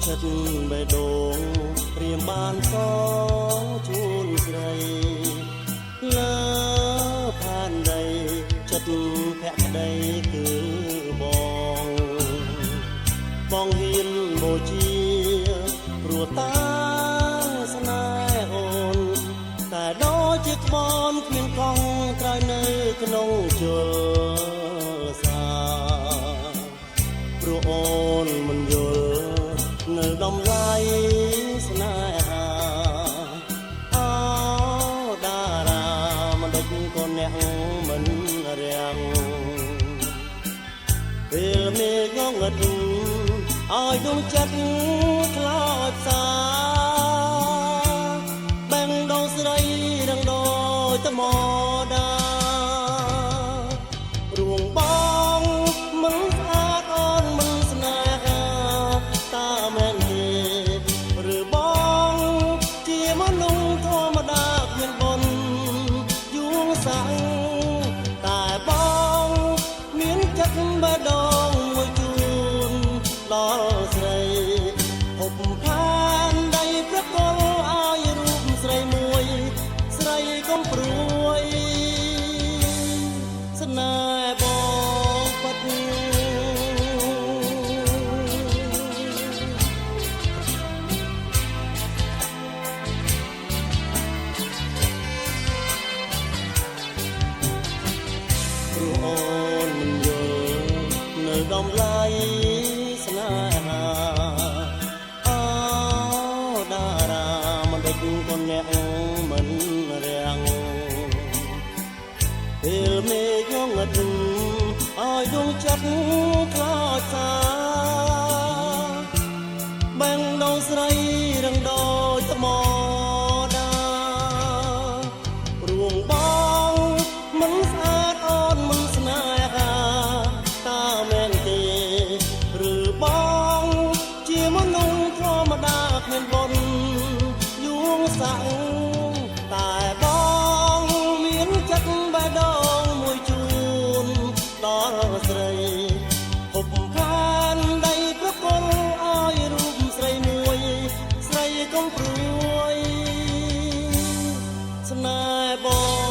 ចិត្តបេះដូងព្រាមបានសងជូនស្រីលើផានដីចិត្តភក្តីគឺបងហ៊ានបូជាព្រោះតាស្នេហ៍អូនតែដូចជាក្បនគ្មានកង់ក្រោយនៅក្នុងជលសាព្រោះអូនមិនយល់នៅតម្លៃស្នេហាអូតារាមិនដេចក៏អ្នកមិនរាំងពេលមេឃងឹតឲ្យដួងចិត្តខ្លោចសាបែងដងស្រីរងដោយត្មដារួងបងមិនស្អាតអូនមិនស្នេហាតាមែនទេឬបងជាមនុស្សធម្មតាគ្មានបុណ្យយួងសាំងតែបងមានចិត្តបេះដូងមួយជួនដល់ស្រីហុបផានដីប្រកល់ឲ្យរូបស្រីមួយស្រីកុំព្រួយស្នេហ៍បងពិតព្រោះអូនមិនយល់នៅតម្លៃស្នេហាអូតារាមិនដេចក៏អ្នកមិនរាំងពេលមេឃងឹតឲ្យដួងចិត្តខ្លោចសាបែងដងស្រីរងដោយថ្មដារួងបងមិនស្អាតអូនមិនស្នេហាតាមែនទេឬបងជាមនុស្សធម្មតាគ្មានបុណ្យយួងសាំងតែបងមានចិត្តបេះដូងមួយជួនដល់ស្រីហុបផានដីប្រគល់ឲ្យរូបស្រីមួយស្រីកុំព្រួយស្នេហ៍បង